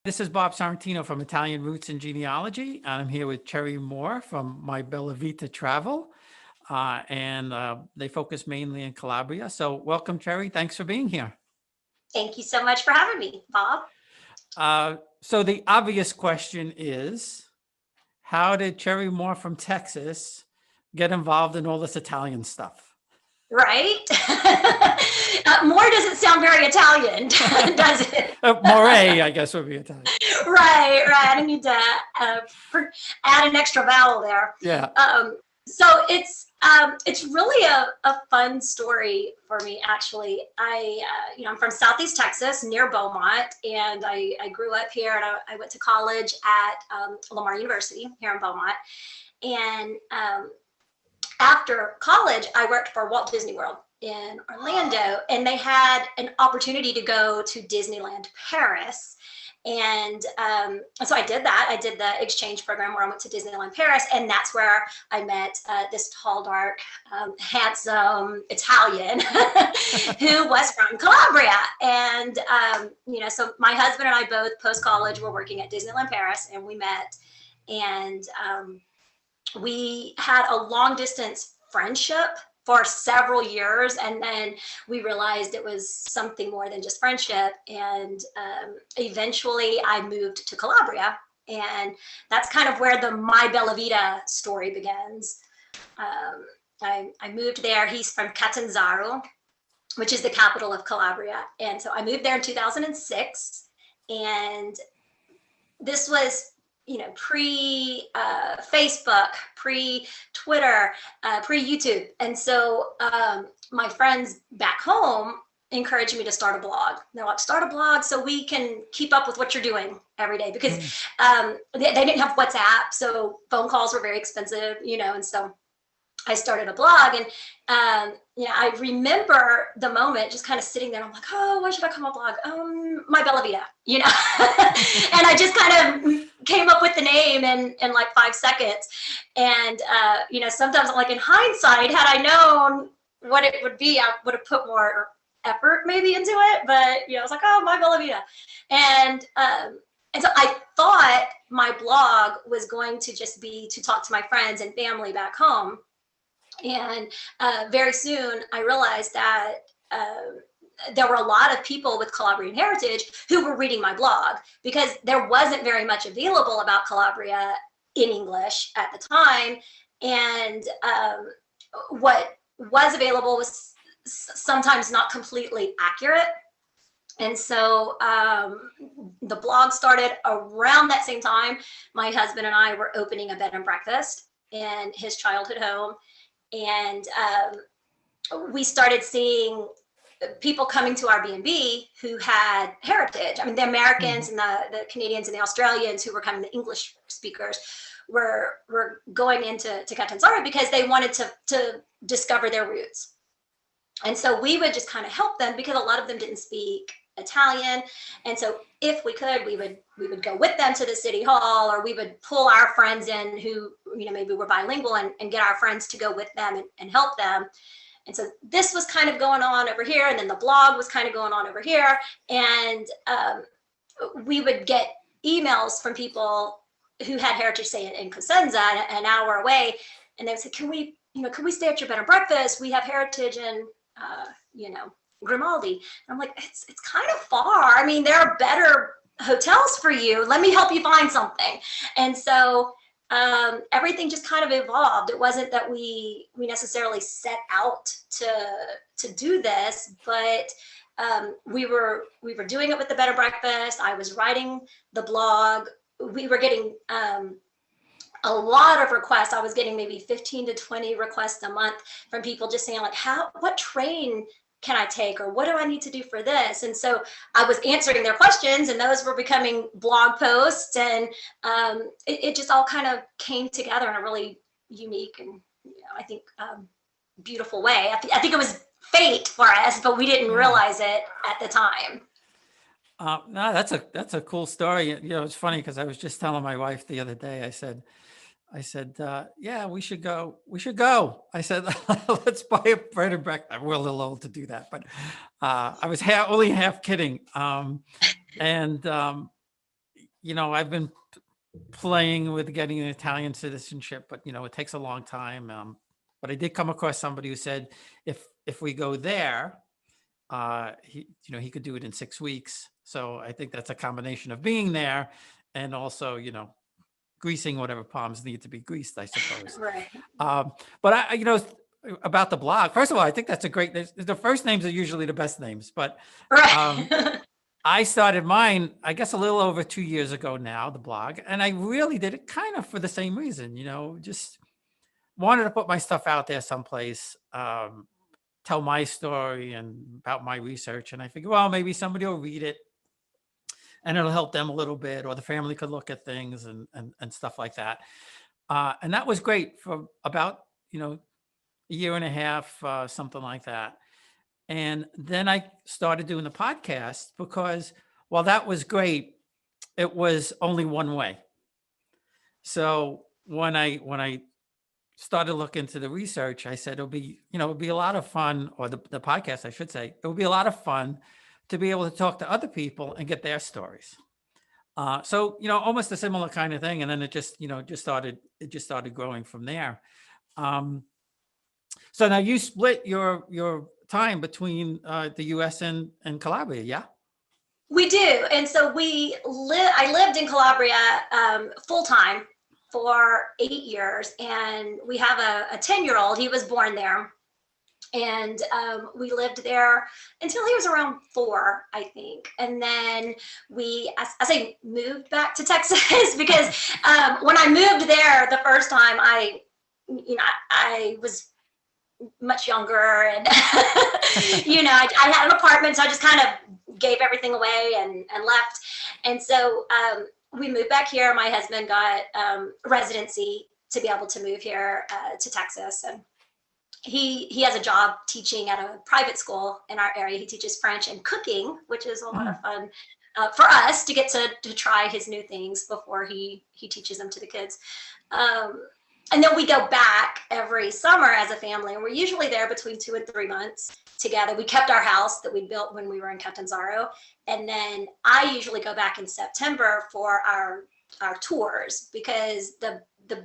This is Bob Sorrentino from Italian Roots and Genealogy. I'm here with Cherrye Moore from My Bella Vita Travel. They focus mainly in Calabria. So welcome, Cherrye. Thanks for being here. Thank you so much for having me, Bob. So the obvious question is, how did Cherrye Moore from Texas get involved in all this Italian stuff? Right? Moore doesn't sound very Italian, does it? Moray, I guess, would be Italian. Right. I need to add an extra vowel there. Yeah. So it's really a fun story for me, actually. I'm from Southeast Texas, near Beaumont, and I grew up here, and I went to college at Lamar University here in Beaumont. And after college, I worked for Walt Disney World in Orlando, and they had an opportunity to go to Disneyland Paris. And so I did that. I did the exchange program where I went to Disneyland Paris, and that's where I met this tall, dark, handsome Italian who was from Calabria. And, so my husband and I both post-college were working at Disneyland Paris, and we met. And we had a long distance friendship for several years, and then we realized it was something more than just friendship. And eventually I moved to Calabria, and that's kind of where the My Bella Vita story begins. I moved there. He's from Catanzaro, which is the capital of Calabria. And so I moved there in 2006, and this was pre-Facebook, pre-Twitter, pre-YouTube. And so my friends back home encouraged me to start a blog. They're like, start a blog so we can keep up with what you're doing every day, because they didn't have WhatsApp, so phone calls were very expensive, and so I started a blog. And I remember the moment just kind of sitting there, and I'm like, oh, why should I come up blog? My Bella Vita, and I just kind of came up with the name in like 5 seconds. And sometimes, like, in hindsight, had I known what it would be, I would have put more effort maybe into it. But I was like, oh, My Bella Vita. And so I thought my blog was going to just be to talk to my friends and family back home. And very soon I realized that there were a lot of people with Calabrian heritage who were reading my blog, because there wasn't very much available about Calabria in English at the time. And what was available was sometimes not completely accurate. And so the blog started around that same time. My husband and I were opening a bed and breakfast in his childhood home. And we started seeing people coming to our B&B who had heritage. I mean, the Americans and the Canadians and the Australians who were kind of the English speakers were going into Catanzaro because they wanted to discover their roots. And so we would just kind of help them, because a lot of them didn't speak Italian. And so if we could, we would go with them to the city hall, or we would pull our friends in who maybe were bilingual, and get our friends to go with them and help them. And so this was kind of going on over here, and then the blog was kind of going on over here. And we would get emails from people who had heritage, say in Cosenza, an hour away, and they would say, can we stay at your bed and breakfast? We have heritage in Grimaldi. And I'm like, it's kind of far. I mean, there are better hotels for you. Let me help you find something. And so everything just kind of evolved. It wasn't that we necessarily set out to do this, but we were doing it with the bed and breakfast. I was writing the blog. We were getting a lot of requests. I was getting maybe 15 to 20 requests a month from people just saying, like, what train can I take, or what do I need to do for this? And so I was answering their questions, and those were becoming blog posts, and it just all kind of came together in a really unique and I think beautiful way. I think it was fate for us, but we didn't realize it at the time. No, that's a cool story. It's funny, because I was just telling my wife the other day. I said, yeah, we should go. I said, let's buy a bread and breakfast. We're a little old to do that, but I was only half kidding. I've been playing with getting an Italian citizenship, but it takes a long time. But I did come across somebody who said if we go there, he could do it in 6 weeks. So I think that's a combination of being there and also, greasing whatever palms need to be greased, I suppose. Right. But about the blog, first of all, I think that's a great, the first names are usually the best names, but Right. I started mine, I guess, a little over 2 years ago now, the blog, and I really did it kind of for the same reason, just wanted to put my stuff out there someplace, tell my story and about my research. And I figured, well, maybe somebody will read it and it'll help them a little bit, or the family could look at things and stuff like that. And that was great for about, a year and a half, something like that. And then I started doing the podcast because while that was great, it was only one way. So when I started looking into the research, I said it'll be a lot of fun, or the podcast, I should say, it would be a lot of fun to be able to talk to other people and get their stories. So almost a similar kind of thing, and then it just started growing from there. So now you split your time between the U.S. and Calabria, yeah? We do. And so I lived in Calabria full time for 8 years, and we have a 10-year-old. He was born there. And we lived there until he was around 4, I think. And then as I moved back to Texas, because when I moved there the first time, I was much younger, and I had an apartment, so I just kind of gave everything away and left. And so we moved back here. My husband got residency to be able to move here to Texas, and he has a job teaching at a private school in our area. He teaches French and cooking, which is a lot of fun for us to get to try his new things before he teaches them to the kids. And then we go back every summer as a family, and we're usually there between 2 and 3 months together. We kept our house that we built when we were in Catanzaro, and then I usually go back in September for our tours, because the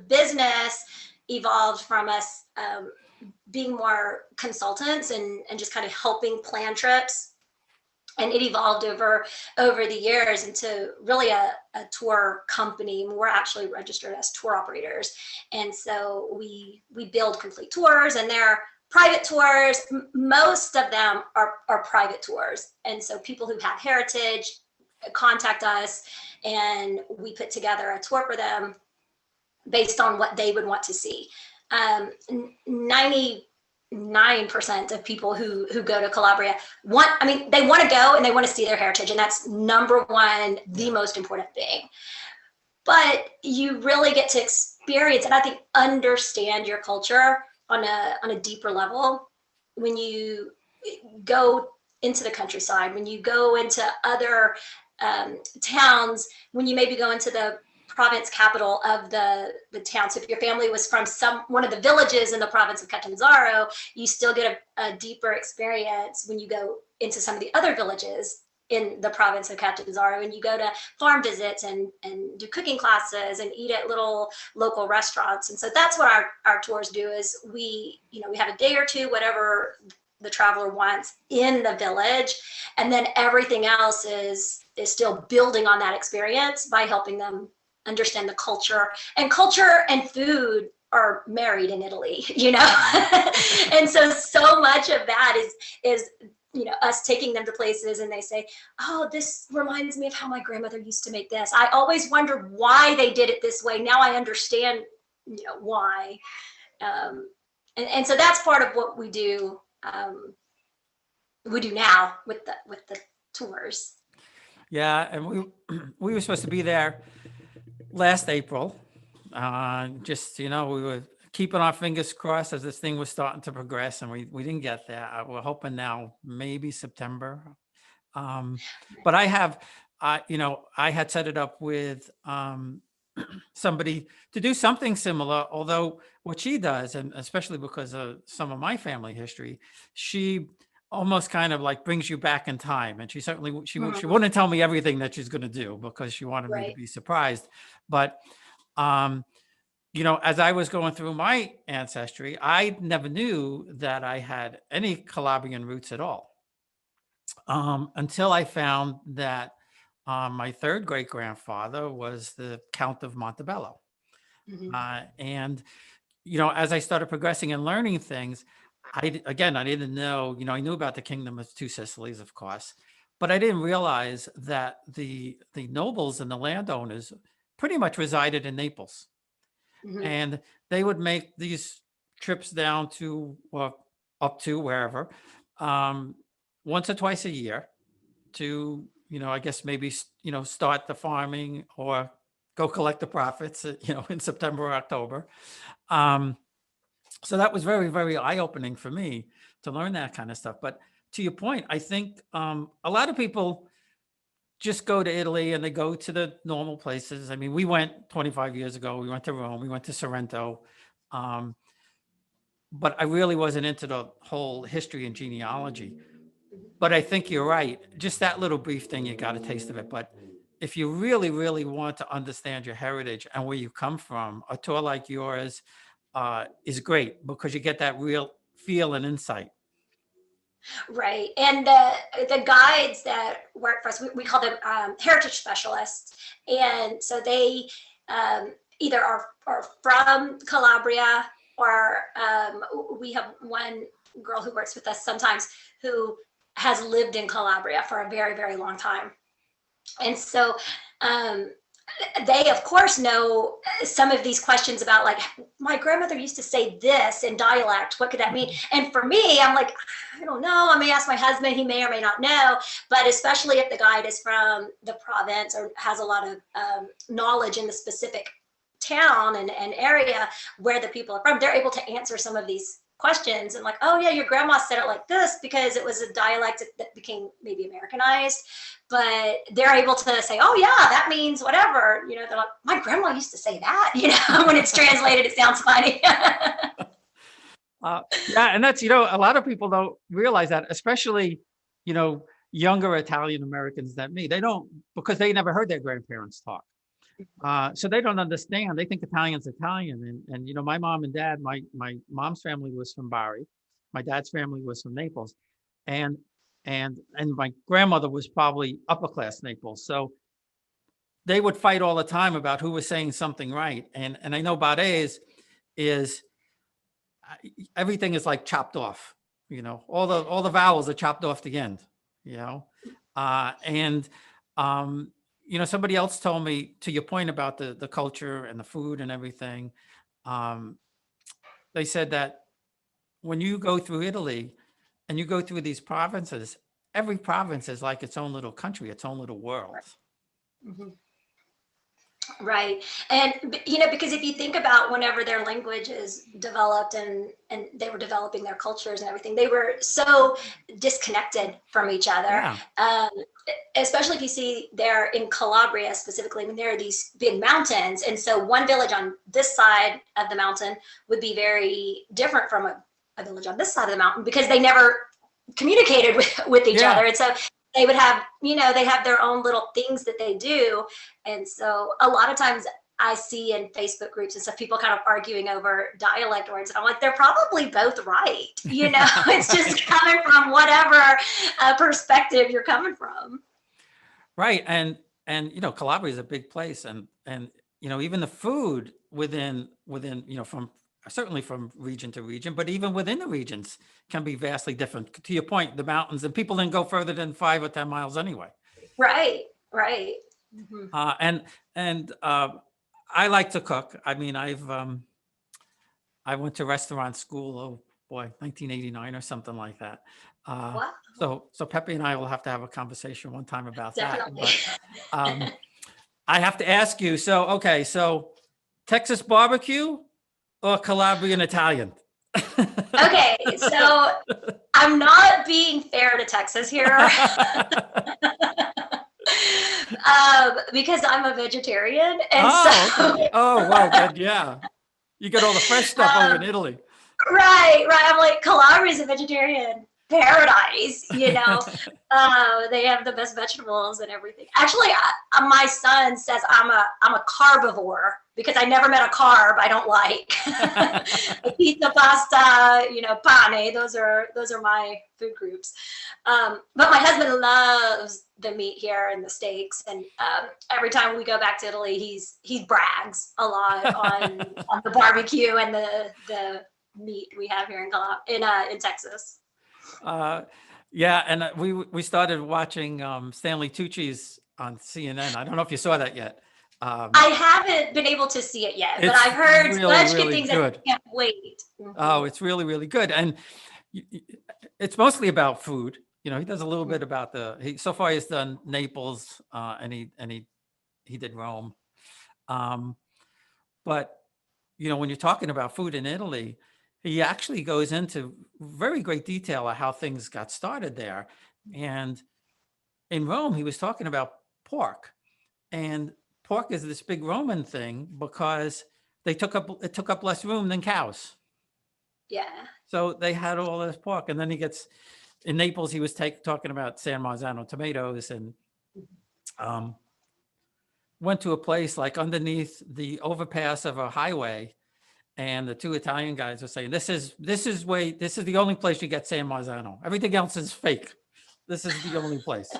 business evolved from us being more consultants and just kind of helping plan trips. And it evolved over the years into really a tour company. We're actually registered as tour operators. And so we build complete tours, and they're private tours. Most of them are private tours. And so people who have heritage contact us, and we put together a tour for them based on what they would want to see. 99% of people who go to Calabria they want to go and they want to see their heritage, and that's number one, the most important thing. But you really get to experience and I think understand your culture on a deeper level when you go into the countryside, when you go into other towns, when you maybe go into the province capital of the town. So if your family was from one of the villages in the province of Catanzaro, you still get a deeper experience when you go into some of the other villages in the province of Catanzaro, and you go to farm visits and do cooking classes and eat at little local restaurants. And so that's what our tours do, is we have a day or two, whatever the traveler wants in the village, and then everything else is still building on that experience by helping them understand the culture. And culture and food are married in Italy, and so much of that is us taking them to places, and they say, oh, this reminds me of how my grandmother used to make this. I always wondered why they did it this way. Now I understand why. And so that's part of what we do now with the tours. Yeah, and we were supposed to be there last April. We were keeping our fingers crossed as this thing was starting to progress, and we didn't get there. We're hoping now maybe September. But I had set it up with somebody to do something similar, although what she does, and especially because of some of my family history, she almost kind of like brings you back in time. And she certainly, she Mhm. wouldn't tell me everything that she's going to do because she wanted me to Right. be surprised. But, um, as I was going through my ancestry, I never knew that I had any Calabrian roots at all, until I found that my third great grandfather was the Count of Montebello. Mhm. And as I started progressing and learning things, again, I didn't know, I knew about the Kingdom of Two Sicilies, of course, but I didn't realize that the nobles and the landowners pretty much resided in Naples, Mhm. and they would make these trips down to, or up to wherever, um, once or twice a year to, I guess maybe, start the farming or go collect the profits, in September or October. Um, so that was very, very eye-opening for me to learn that kind of stuff. But to your point, I think a lot of people just go to Italy and they go to the normal places. I mean, we went 25 years ago. We went to Rome. We went to Sorrento. Um, but I really wasn't into the whole history and genealogy. But I think you're right. Just that little brief thing, you got a taste of it. But if you really, really want to understand your heritage and where you come from, a tour like yours is great because you get that real feel and insight. Right. And the guides that work for us, we call them heritage specialists. And so they either are from Calabria, or we have one girl who works with us sometimes who has lived in Calabria for a very, very long time. And so um, they of course know some of these questions about, like, my grandmother used to say this in dialect, what could that mean? And for me, I'm like, I don't know, I may ask my husband, he may or may not know. But especially if the guide is from the province or has a lot of knowledge in the specific town and area where the people are from, they're able to answer some of these questions. And like, oh yeah, your grandma said it like this because it was a dialect that became maybe Americanized. But they're able to say, oh yeah, that means whatever. They're like, my grandma used to say that. When it's translated, it sounds funny. Yeah, and that's, a lot of people don't realize that, especially, younger Italian Americans than me. They don't, because they never heard their grandparents talk. So they don't understand. They think Italian's Italian. And my mom and dad, my mom's family was from Bari. My dad's family was from Naples. And my grandmother was probably upper class Naples. So they would fight all the time about who was saying something right. And I know Barres is everything is like chopped off, all the vowels are chopped off the end, you know. And somebody else told me, to your point about the culture and the food and everything, um, they said that when you go through Italy and you go through these provinces, every province is like its own little country, its own little world. Mhm. Right. And because if you think about whenever their language is developed and they were developing their cultures and everything, they were so disconnected from each other. Yeah. Especially if you see there in Calabria specifically, when there are these big mountains. And so one village on this side of the mountain would be very different from a village on this side of the mountain because they never communicated with each Yeah. other. And so they would have, they have their own little things that they do. And so a lot of times I see in Facebook groups and stuff, people kind of arguing over dialect words. And I'm like, they're probably both right. It's just coming from whatever perspective you're coming from. Right. And Calabria is a big place, and even the food within from certainly from region to region, but even within the regions can be vastly different. To your point, the mountains, and people didn't go further than 5 or 10 miles anyway. Right. Mm-hmm. And I like to cook. I mean, I went to restaurant school, oh boy, 1989 or something like that. Wow. So Pepe and I will have to have a conversation one time about that. Definitely. But I have to ask you. So okay, so Texas barbecue or Calabrian Italian? Okay, so I'm not being fair to Texas here. Because I'm a vegetarian, and okay. Oh, well, good, yeah. You get all the fresh stuff over in Italy. Right. I'm like, Calabria is a vegetarian paradise, you know. They have the best vegetables and everything. Actually, my son says I'm a carbivore because I never met a carb I don't like. Pizza, pasta, you know, pane. Those are my food groups. But my husband loves the meat here in the States, and every time we go back to Italy, he brags a lot on the barbecue and the meat we have here in Texas. Yeah, and we started watching Stanley Tucci's on CNN. I don't know if you saw that yet. I haven't been able to see it yet, but It's I've heard really, such good really things that good. I can't wait. Oh, it's really, really good. And it's mostly about food. You know, he does a little bit about so far he's done Naples, and he did Rome. But, you know, when you're talking about food in Italy, he actually goes into very great detail of how things got started there. And in Rome, he was talking about pork, and pork is this big Roman thing because it took up less room than cows. Yeah. So they had all this pork. And then in Naples, he was talking about San Marzano tomatoes, and went to a place like underneath the overpass of a highway. And the two Italian guys were saying, this is the only place you get San Marzano. Everything else is fake. This is the only place.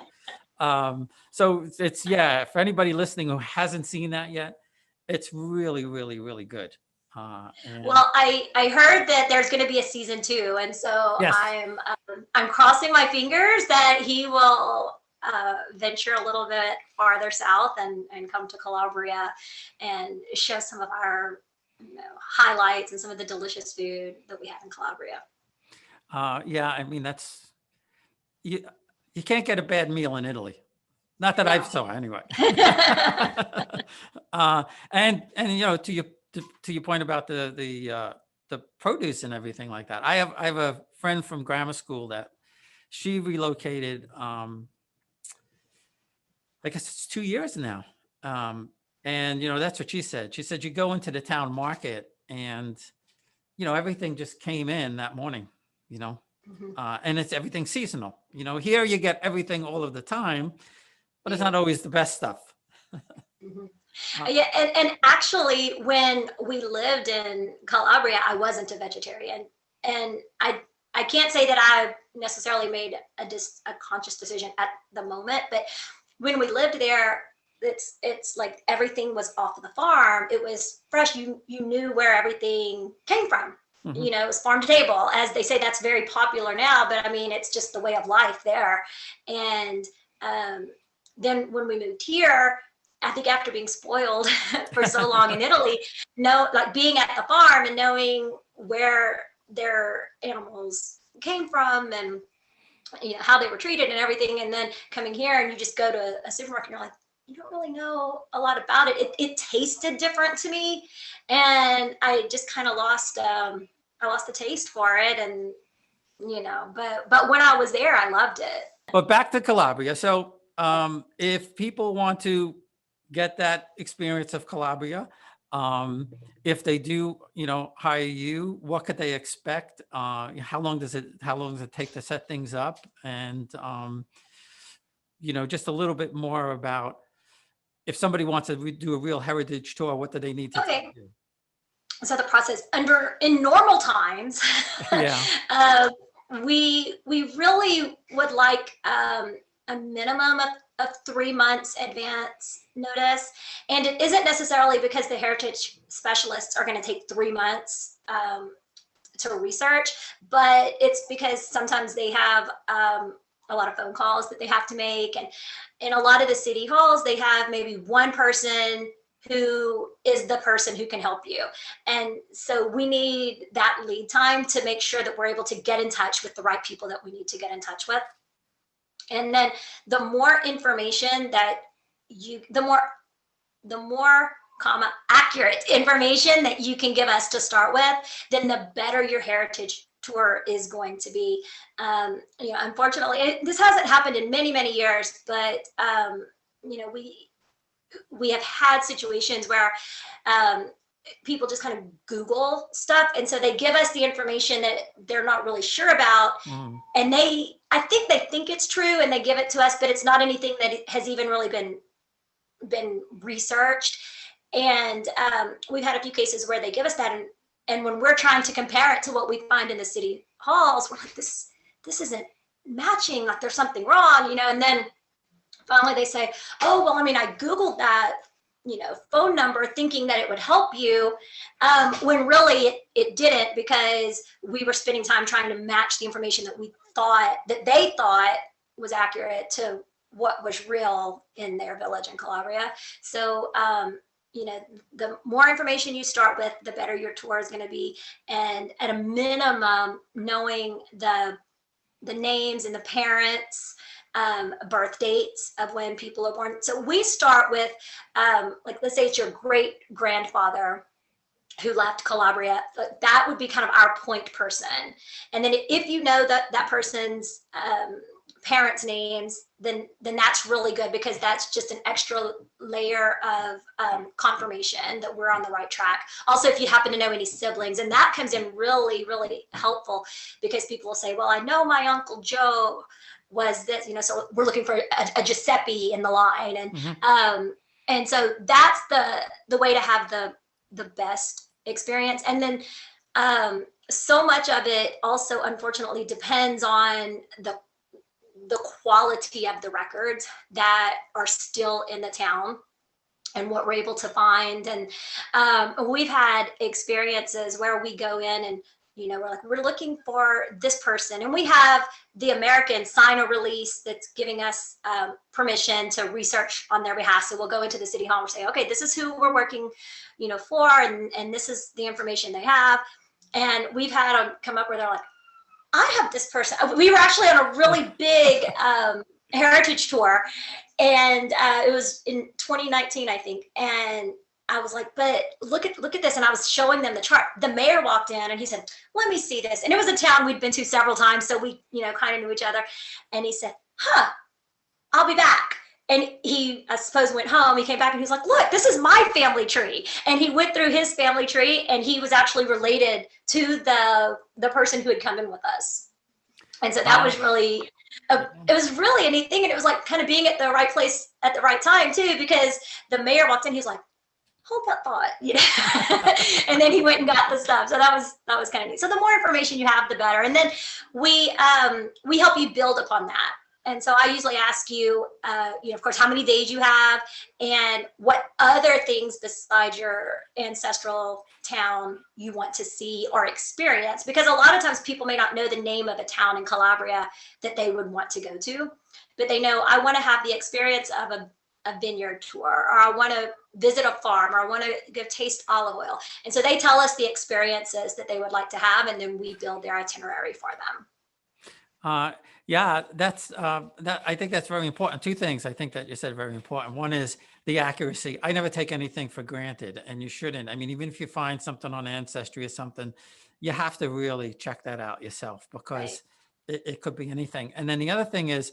So it's, yeah, for anybody listening who hasn't seen that yet, it's really, really, really good. Well, I heard that there's going to be a season 2, and so Yes. I'm crossing my fingers that he will venture a little bit farther south and come to Calabria and show some of our highlights and some of the delicious food that we have in Calabria. Yeah, I mean, you can't get a bad meal in Italy. Not that I've saw anyway. And you know, to your point about the produce and everything like that. I have a friend from grammar school that she relocated. I guess it's 2 years now. And you know, that's what she said. She said you go into the town market and you know, everything just came in that morning, you know. And it's everything seasonal. You know, here you get everything all of the time, but it's not always the best stuff. Yeah, and actually, when we lived in Calabria, I wasn't a vegetarian, and I can't say that I necessarily made a conscious decision at the moment, but when we lived there, it's like everything was off of the farm. It was fresh. You knew where everything came from. You know, it was farm to table, as they say. That's very popular now, but I mean, it's just the way of life there. And then when we moved here, I think after being spoiled for so long in Italy, like being at the farm and knowing where their animals came from and you know how they were treated and everything, and then coming here and you just go to a supermarket and you're like, you don't really know a lot about it. It tasted different to me, and I just kind of lost the taste for it, and you know, but when I was there, I loved it. But back to Calabria. So if people want to get that experience of Calabria, if they do, you know, hire you, what could they expect? How long does it take to set things up? And you know, just a little bit more about if somebody wants to do a real heritage tour, what do they need to do? So the process in normal times, we really would like a minimum of 3 months advance notice. And it isn't necessarily because the heritage specialists are going to take 3 months to research, but it's because sometimes they have a lot of phone calls that they have to make. And in a lot of the city halls, they have maybe one person who is the person who can help you. And so we need that lead time to make sure that we're able to get in touch with the right people that we need to get in touch with. And then the more information that the more accurate information that you can give us to start with, then the better your heritage tour is going to be. You know, unfortunately, this hasn't happened in many, many years, but you know, we have had situations where people just kind of Google stuff. And so they give us the information that they're not really sure about. And I think they think it's true and they give it to us, but it's not anything that has even really been researched. And we've had a few cases where they give us that. And when we're trying to compare it to what we find in the city halls, we're like, this isn't matching, like there's something wrong, and then finally they say, oh, well, I mean, I Googled that, phone number thinking that it would help you, when really it didn't, because we were spending time trying to match the information that they thought was accurate to what was real in their village in Calabria. So, the more information you start with, the better your tour is going to be. And at a minimum, knowing the names and the parents, birth dates of when people are born. So we start with, let's say it's your great grandfather who left Calabria. That would be kind of our point person. And then if you know that person's parents' names, then that's really good, because that's just an extra layer of confirmation that we're on the right track. Also, if you happen to know any siblings, and that comes in really, really helpful, because people will say, well, I know my Uncle Joe was this, so we're looking for a Giuseppe in the line. And so that's the way to have the best experience. And then so much of it also, unfortunately, depends on the quality of the records that are still in the town and what we're able to find. And we've had experiences where we go in and, we're looking for this person, and we have the American sign a release that's giving us permission to research on their behalf. So we'll go into the city hall and say, okay, this is who we're working, for, and this is the information they have. And we've had them come up where they're like, I have this person. We were actually on a really big heritage tour, and it was in 2019, I think. And I was like, but look at this. And I was showing them the chart. The mayor walked in and he said, let me see this. And it was a town we'd been to several times, so we, kind of knew each other. And he said, I'll be back. And he, I suppose, went home. He came back and he was like, look, this is my family tree. And he went through his family tree, and he was actually related to the person who had come in with us. And so that was really, it was really a neat thing. And it was like kind of being at the right place at the right time too, because the mayor walked in, he was like, hold that thought, and then he went and got the stuff. So that was kind of neat. So the more information you have, the better. And then we help you build upon that. And so I usually ask you, of course, how many days you have and what other things besides your ancestral town you want to see or experience. Because a lot of times people may not know the name of a town in Calabria that they would want to go to, but they know, I want to have the experience of a vineyard tour, or I want to visit a farm, or I want to go taste olive oil. And so they tell us the experiences that they would like to have, and then we build their itinerary for them. Yeah, that's that. I think that's very important. Two things I think that you said are very important. One is the accuracy. I never take anything for granted, and you shouldn't. I mean, even if you find something on Ancestry or something, you have to really check that out yourself, because it could be anything. And then the other thing is,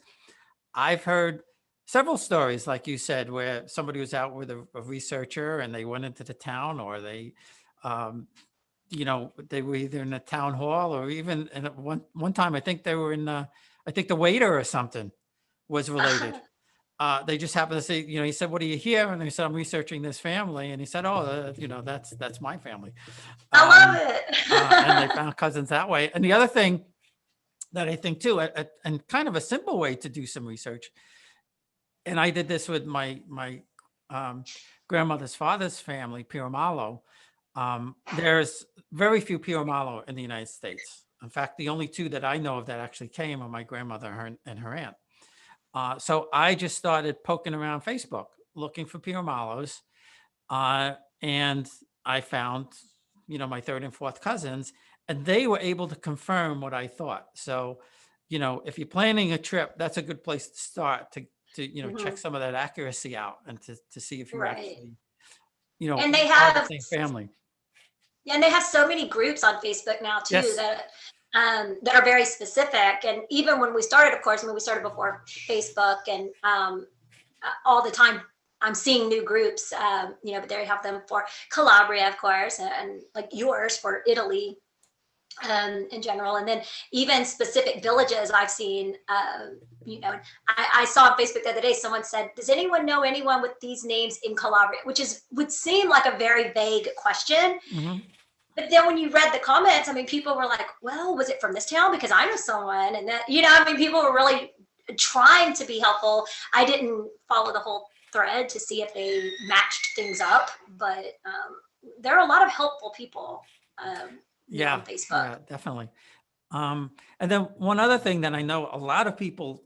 I've heard several stories, like you said, where somebody was out with a researcher and they went into the town, or they, they were either in a town hall, or even in one time, I think they were in, I think the waiter or something was related. They just happened to say, he said, what are you here? And they said, I'm researching this family. And he said, oh, that's my family. I love it. And they found cousins that way. And the other thing that I think too, and kind of a simple way to do some research, and I did this with my grandmother's father's family, Piramalo. There's very few Piramalo in the United States. In fact, the only two that I know of that actually came are my grandmother and her aunt. So I just started poking around Facebook, looking for Piramalos. And I found, my third and fourth cousins, and they were able to confirm what I thought. So, if you're planning a trip, that's a good place to start to check some of that accuracy out, and to see if you're actually, and they are have the same family. Yeah, and they have so many groups on Facebook now too, Yes. that are very specific. And even when we started, of course, when we started before Facebook and all the time I'm seeing new groups, but they have them for Calabria, of course, and like yours for Italy in general. And then even specific villages I've seen, I saw on Facebook the other day, someone said, does anyone know anyone with these names in Calabria? Which would seem like a very vague question. Mm-hmm. But then when you read the comments, I mean, people were like, well, was it from this town? Because I know someone. And that, people were really trying to be helpful. I didn't follow the whole thread to see if they matched things up, but there are a lot of helpful people on Facebook. Yeah, definitely. And then one other thing that I know a lot of people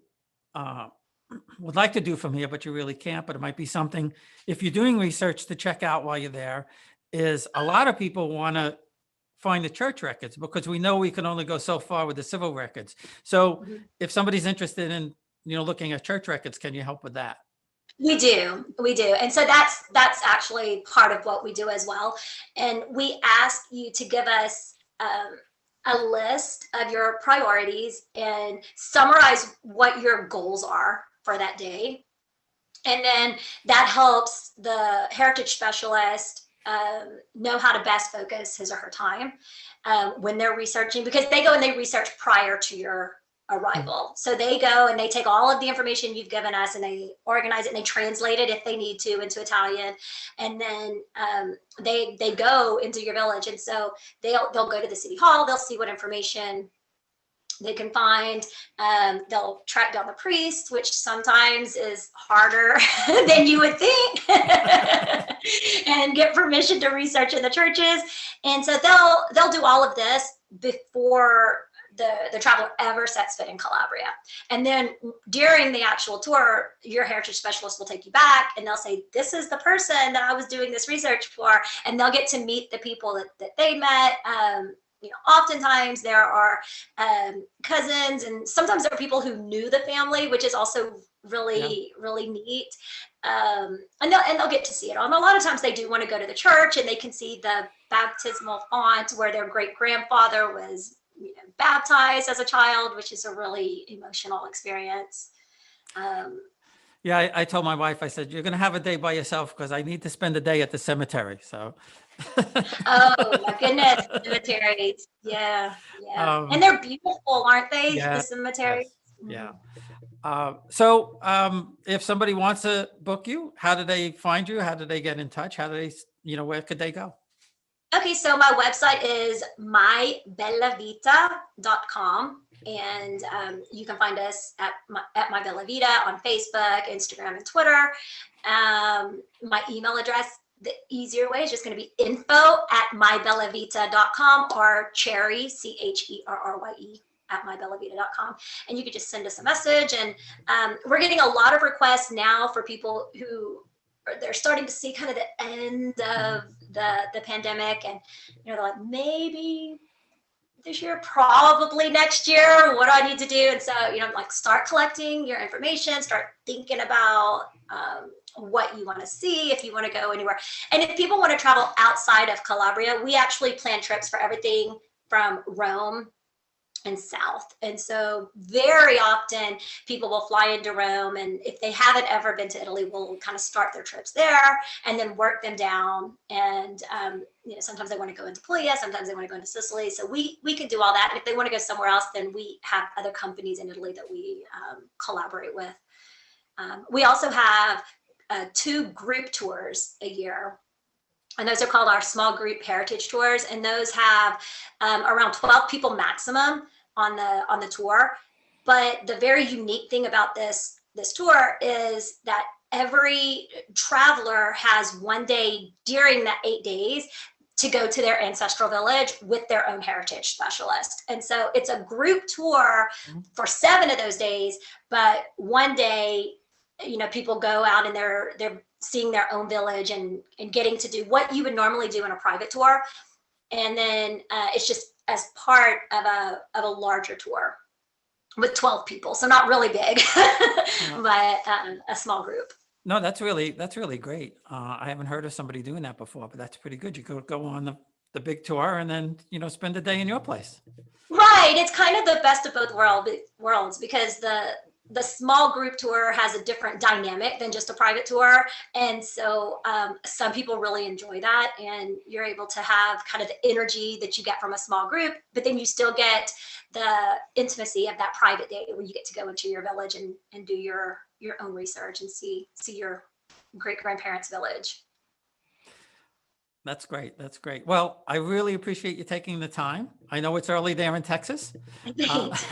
would like to do from here, but you really can't, but it might be something, if you're doing research to check out while you're there, is a lot of people want to find the church records, because we know we can only go so far with the civil records. So if somebody's interested in, looking at church records, can you help with that? We do. And so that's actually part of what we do as well. And we ask you to give us a list of your priorities and summarize what your goals are for that day. And then that helps the heritage specialist know how to best focus his or her time when they're researching, because they go and they research prior to your arrival. So they go and they take all of the information you've given us and they organize it and they translate it if they need to into Italian. And then they go into your village. And so they'll go to the city hall, they'll see what information they can find. They'll track down the priest, which sometimes is harder than you would think, and get permission to research in the churches. And so they'll do all of this before the traveler ever sets foot in Calabria. And then during the actual tour, your heritage specialist will take you back and they'll say, this is the person that I was doing this research for. And they'll get to meet the people that they met. Oftentimes there are cousins, and sometimes there are people who knew the family, which is also really neat. And they'll get to see it. And a lot of times they do want to go to the church and they can see the baptismal font where their great grandfather was baptized as a child, which is a really emotional experience. I told my wife, I said, you're going to have a day by yourself because I need to spend a day at the cemetery. So. Oh my goodness, cemeteries. Yeah. And they're beautiful, aren't they? The cemeteries. Yes, yeah. So if somebody wants to book you, how do they find you? How do they get in touch? How do they, where could they go? Okay, so my website is mybellavita.com, and you can find us at My Bella Vita on Facebook, Instagram, and Twitter. My email address, the easier way, is just going to be info@mybellavita.com, or Cherrye, Cherrye @mybellavita.com, and you could just send us a message. And we're getting a lot of requests now for people who they're starting to see kind of the end of the pandemic, and they're like, maybe this year, probably next year, what do I need to do? And so start collecting your information, start thinking about what you want to see, if you want to go anywhere. And if people want to travel outside of Calabria, we actually plan trips for everything from Rome and south. And so very often people will fly into Rome, and if they haven't ever been to Italy, we'll kind of start their trips there and then work them down. And sometimes they want to go into Puglia, sometimes they want to go into Sicily. So we can do all that. And if they want to go somewhere else, then we have other companies in Italy that we collaborate with. We also have 2 group tours a year. And those are called our small group heritage tours. And those have around 12 people maximum on the tour. But the very unique thing about this tour is that every traveler has one day during that 8 days to go to their ancestral village with their own heritage specialist. And so it's a group tour for 7 of those days, but one day, people go out and they're seeing their own village and getting to do what you would normally do in a private tour. And then it's just as part of a larger tour with 12 people. So not really big, but a small group. No, that's really great. I haven't heard of somebody doing that before, but that's pretty good. You could go on the big tour and then, spend a day in your place. Right. It's kind of the best of both worlds, because the small group tour has a different dynamic than just a private tour. And so some people really enjoy that, and you're able to have kind of the energy that you get from a small group, but then you still get the intimacy of that private day where you get to go into your village and do your own research and see your great grandparents' village. That's great. That's great. Well, I really appreciate you taking the time. I know it's early there in Texas, Thanks.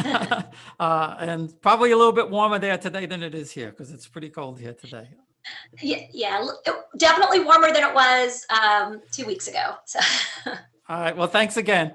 and probably a little bit warmer there today than it is here because it's pretty cold here today. Yeah, definitely warmer than it was 2 weeks ago. So. All right. Well, thanks again.